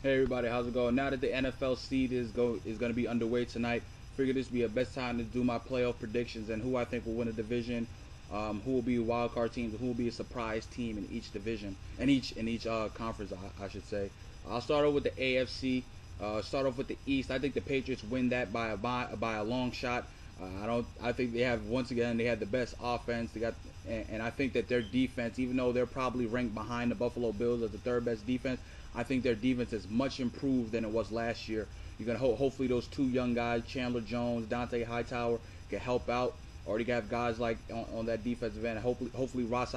Hey everybody, how's it going? Now that the NFL seed is going to be underway tonight, figured this would be a best time to do my playoff predictions and who I think will win a division, who will be wild card teams, and who will be a surprise team in each division and each conference, I should say. I'll start off with the AFC. Start off with the East. I think the Patriots win that by a long shot. I don't. I think they have once again they have the best offense. They got and I think that their defense, even though they're probably ranked behind the Buffalo Bills as the third best defense, I think their defense is much improved than it was last year. You're gonna hopefully those two young guys, Chandler Jones, Dante Hightower, can help out. Already have guys like on that defensive end. Hopefully Ross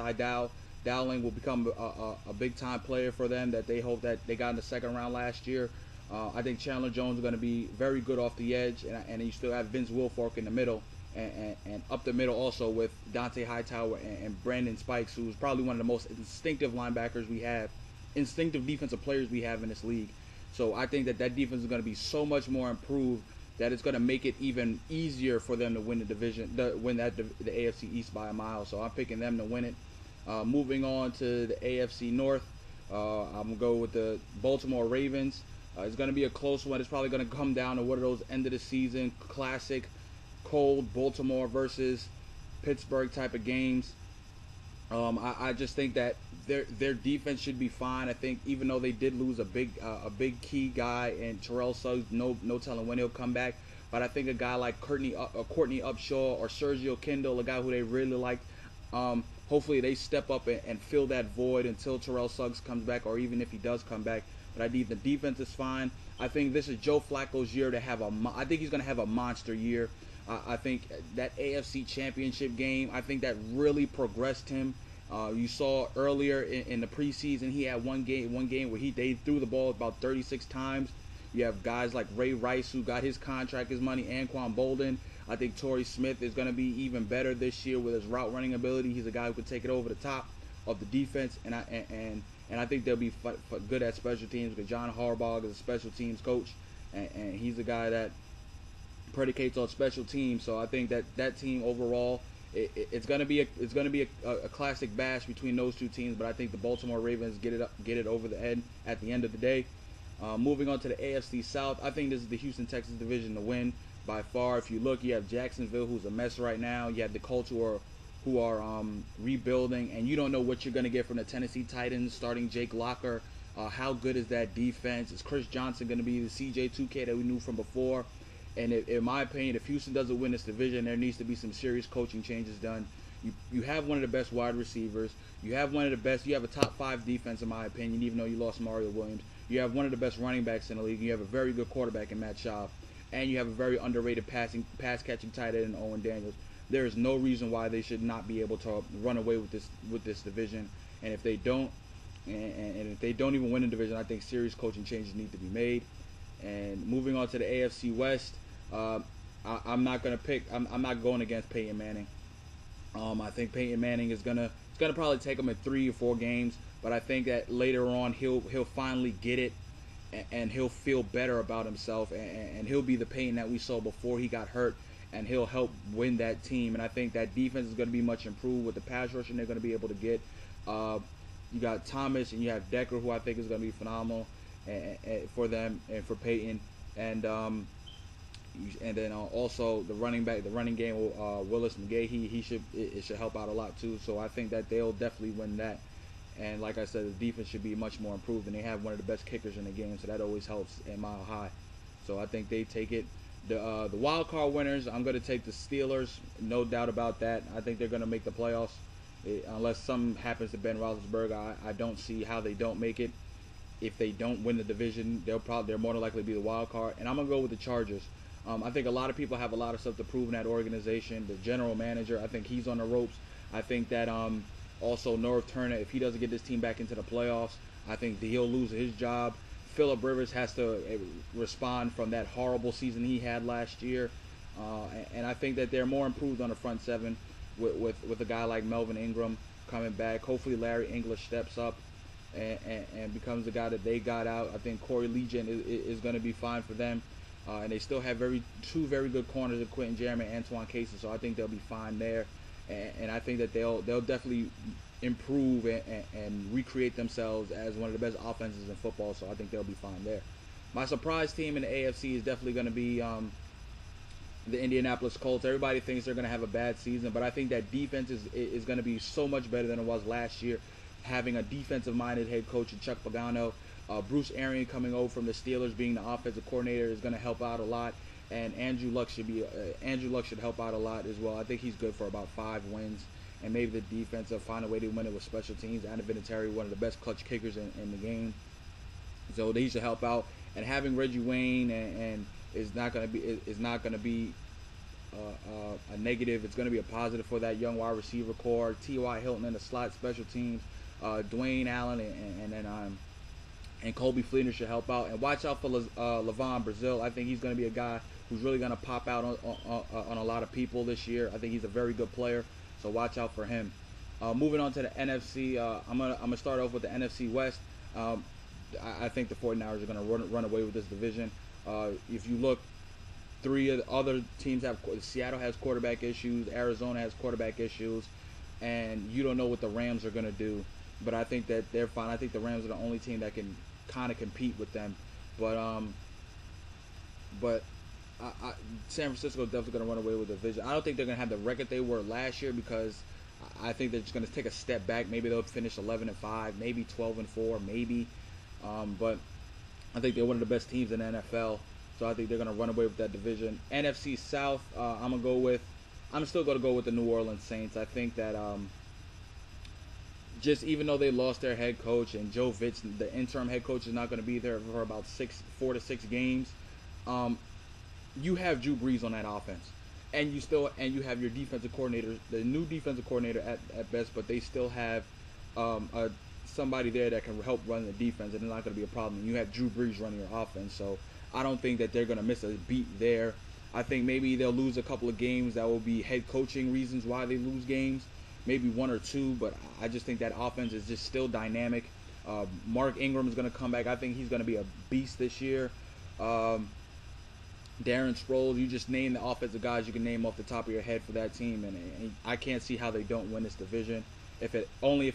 Dowling will become a big time player for them that they hope that they got in the second round last year. I think Chandler Jones is going to be very good off the edge, and you still have Vince Wilfork in the middle, and up the middle also with Dante Hightower and Brandon Spikes, who's probably one of the most instinctive linebackers we have, instinctive defensive players we have in this league. So I think that defense is going to be so much more improved that it's going to make it even easier for them to win the division, the AFC East by a mile. So I'm picking them to win it. Moving on to the AFC North, I'm going to go with the Baltimore Ravens. It's going to be a close one. It's probably going to come down to one of those end of the season classic, cold Baltimore versus Pittsburgh type of games. I just think that their defense should be fine. I think even though they did lose a big key guy in Terrell Suggs, no telling when he'll come back. But I think a guy like Courtney Upshaw or Sergio Kindle, a guy who they really liked, hopefully they step up and fill that void until Terrell Suggs comes back, or even if he does come back. But I think the defense is fine. I think this is Joe Flacco's year to have I think he's going to have a monster year. I think that AFC Championship game, I think that really progressed him. You saw earlier in the preseason, he had one game where they threw the ball about 36 times. You have guys like Ray Rice, who got his contract, his money, Anquan Bolden. I think Torrey Smith is going to be even better this year with his route running ability. He's a guy who can take it over the top of the defense, and I think they'll be good at special teams because John Harbaugh is a special teams coach, and he's a guy that predicates on special teams. So I think that team overall, it's gonna be a classic bash between those two teams. But I think the Baltimore Ravens get it over the head at the end of the day. Moving on to the AFC South, I think this is the Houston Texans division to win by far. If you look, you have Jacksonville, who's a mess right now. You have the Colts, who are rebuilding, and you don't know what you're going to get from the Tennessee Titans starting Jake Locker. How good is that defense? Is Chris Johnson going to be the CJ2K that we knew from before? And in my opinion, if Houston doesn't win this division, there needs to be some serious coaching changes done. You have one of the best wide receivers. You have one of the best. You have a top 5 defense, in my opinion, even though you lost Mario Williams. You have one of the best running backs in the league. You have a very good quarterback in Matt Schaub. And you have a very underrated pass-catching tight end in Owen Daniels. There is no reason why they should not be able to run away with this division. And if they don't, and if they don't even win the division, I think serious coaching changes need to be made. And moving on to the AFC West, I'm not going against Peyton Manning. I think Peyton Manning is gonna probably take him in 3 or 4 games, but I think that later on he'll finally get it, and he'll feel better about himself, and he'll be the Peyton that we saw before he got hurt. And he'll help win that team. And I think that defense is going to be much improved with the pass rushing they're going to be able to get. You got Thomas and you have Decker, who I think is going to be phenomenal and for them and for Peyton. And then also the running game with Willis McGahee, it should help out a lot too. So I think that they'll definitely win that. And like I said, the defense should be much more improved, and they have one of the best kickers in the game, so that always helps in Mile High. So I think they take it. The wild card winners, I'm going to take the Steelers, no doubt about that. I think they're going to make the playoffs, unless something happens to Ben Roethlisberger. I don't see how they don't make it. If they don't win the division, they're more than likely to be the wild card. And I'm going to go with the Chargers. I think a lot of people have a lot of stuff to prove in that organization. The general manager, I think he's on the ropes. I think that also Norv Turner, if he doesn't get this team back into the playoffs, I think that he'll lose his job. Phillip Rivers has to respond from that horrible season he had last year, and I think that they're more improved on the front seven with a guy like Melvin Ingram coming back. Hopefully Larry English steps up and becomes the guy that they got out. I think Corey Legion is going to be fine for them, and they still have two very good corners of Quentin Jeremy and Antoine Casey, so I think they'll be fine there. And I think that they'll definitely improve and recreate themselves as one of the best offenses in football. So I think they'll be fine there. My surprise team in the AFC is definitely going to be the Indianapolis Colts. Everybody thinks they're going to have a bad season, but I think that defense is going to be so much better than it was last year. Having a defensive-minded head coach in Chuck Pagano, Bruce Arians coming over from the Steelers, being the offensive coordinator, is going to help out a lot. And Andrew Luck should help out a lot as well. I think he's good for about 5 wins, and maybe the defense will find a way to win it with special teams. Adam Vinatieri, one of the best clutch kickers in the game, so they should help out. And having Reggie Wayne and is not going to be a negative. It's going to be a positive for that young wide receiver core. T.Y. Hilton in the slot, special teams, Dwayne Allen, and Colby Fleener should help out. And watch out for Levon Brazil. I think he's going to be a guy who's really going to pop out on a lot of people this year. I think he's a very good player, so watch out for him. Moving on to the NFC, I'm gonna start off with the NFC West. I think the 49ers are going to run away with this division. If you look, 3 of the other teams have. Seattle has quarterback issues. Arizona has quarterback issues, and you don't know what the Rams are going to do. But I think that they're fine. I think the Rams are the only team that can kind of compete with them. But San Francisco is definitely going to run away with the division. I don't think they're going to have the record they were last year, because I think they're just going to take a step back. Maybe they'll finish 11-5, maybe 12-4, maybe. But I think they're one of the best teams in the NFL, so I think they're going to run away with that division. NFC South, I'm still going to go with the New Orleans Saints. I think that just even though they lost their head coach and Joe Vitz, the interim head coach, is not going to be there for about 4 to 6 games, you have Drew Brees on that offense, and you have your defensive coordinator, the new defensive coordinator at best, but they still have somebody there that can help run the defense, and it's not going to be a problem. And you have Drew Brees running your offense, so I don't think that they're going to miss a beat there. I think maybe they'll lose a couple of games that will be head coaching reasons why they lose games, maybe 1 or 2, but I just think that offense is just still dynamic. Mark Ingram is going to come back. I think he's going to be a beast this year. Darren Sproles, you just name the offensive guys you can name off the top of your head for that team, and I can't see how they don't win this division. If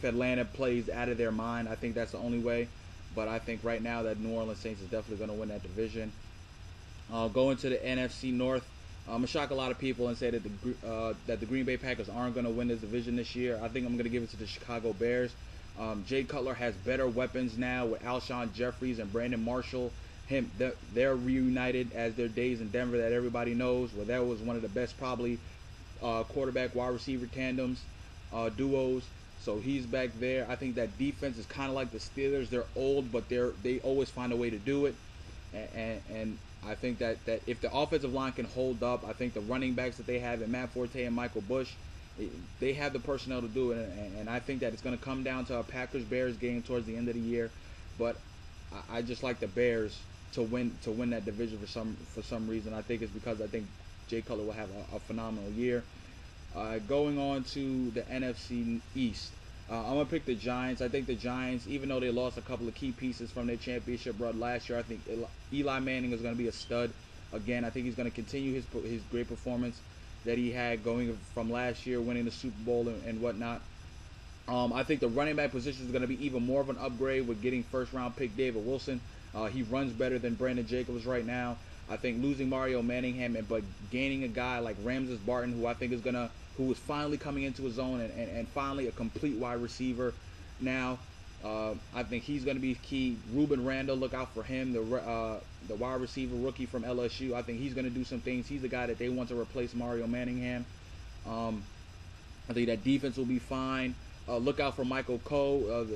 Atlanta plays out of their mind, I think that's the only way. But I think right now that New Orleans Saints is definitely going to win that division. Going to the NFC North, I'm going to shock a lot of people and say that the Green Bay Packers aren't going to win this division this year. I think I'm going to give it to the Chicago Bears. Jay Cutler has better weapons now with Alshon Jeffries and Brandon Marshall. They're reunited as their days in Denver that everybody knows, where that was one of the best probably quarterback wide receiver tandems, duos. So he's back there. I think that defense is kind of like the Steelers. They're old, but they always find a way to do it. And I think that if the offensive line can hold up, I think the running backs that they have in Matt Forte and Michael Bush, they have the personnel to do it. And I think that it's going to come down to a Packers-Bears game towards the end of the year. But I just like the Bears to win that division for some reason. I think it's because I think Jay Cutler will have a phenomenal year. Going on to the NFC East, I'm going to pick the Giants. I think the Giants, even though they lost a couple of key pieces from their championship run last year, I think Eli Manning is going to be a stud again. I think he's going to continue his great performance that he had going from last year, winning the Super Bowl and whatnot. I think the running back position is going to be even more of an upgrade with getting first-round pick David Wilson. He runs better than Brandon Jacobs right now. I think losing Mario Manningham but gaining a guy like Ramses Barton, who I think who is finally coming into his own and finally a complete wide receiver now. I think he's going to be key. Ruben Randall, look out for him, the wide receiver rookie from LSU. I think he's going to do some things. He's the guy that they want to replace Mario Manningham. I think that defense will be fine. Look out for Michael Coe,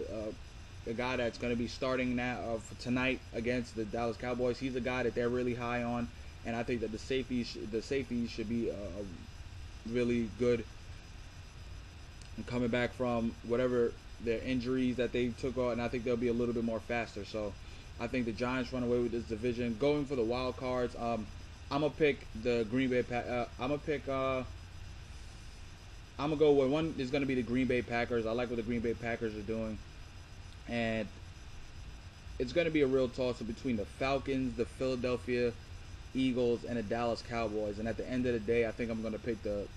the guy that's going to be starting now for tonight against the Dallas Cowboys. He's a guy that they're really high on, and I think that the safeties should be really good. And coming back from whatever their injuries that they took on, and I think they'll be a little bit more faster. So I think the Giants run away with this division. Going for the wild cards, I'm gonna pick the Green Bay. I'm gonna go with one is gonna be the Green Bay Packers. I like what the Green Bay Packers are doing, and it's gonna be a real toss-up between the Falcons, the Philadelphia Eagles, and the Dallas Cowboys. And at the end of the day, I think I'm gonna pick the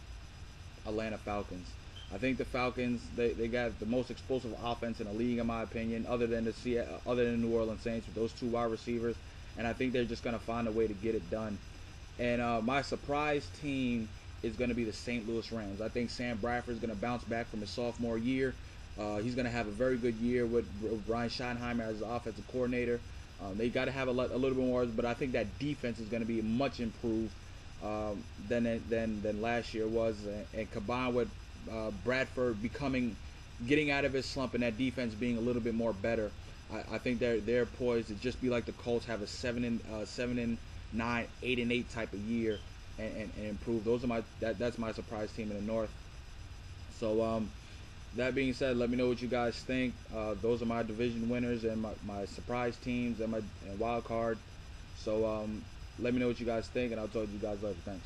Atlanta Falcons. I think the Falcons they got the most explosive offense in the league in my opinion, other than the New Orleans Saints with those two wide receivers, and I think they're just gonna find a way to get it done. And my surprise team is going to be the St. Louis Rams. I think Sam Bradford is going to bounce back from his sophomore year. He's going to have a very good year with Brian Schottenheimer as the offensive coordinator. They got to have a little bit more, but I think that defense is going to be much improved than last year was, and combined with Bradford getting out of his slump and that defense being a little bit more better. I think they're poised to just be like the Colts, have a 7-9, 8-8 type of year, and improve. That's my surprise team in the North. So that being said, let me know what you guys think. Those are my division winners and my surprise teams and my wild card. So let me know what you guys think, and I'll talk to you guys later. Thanks.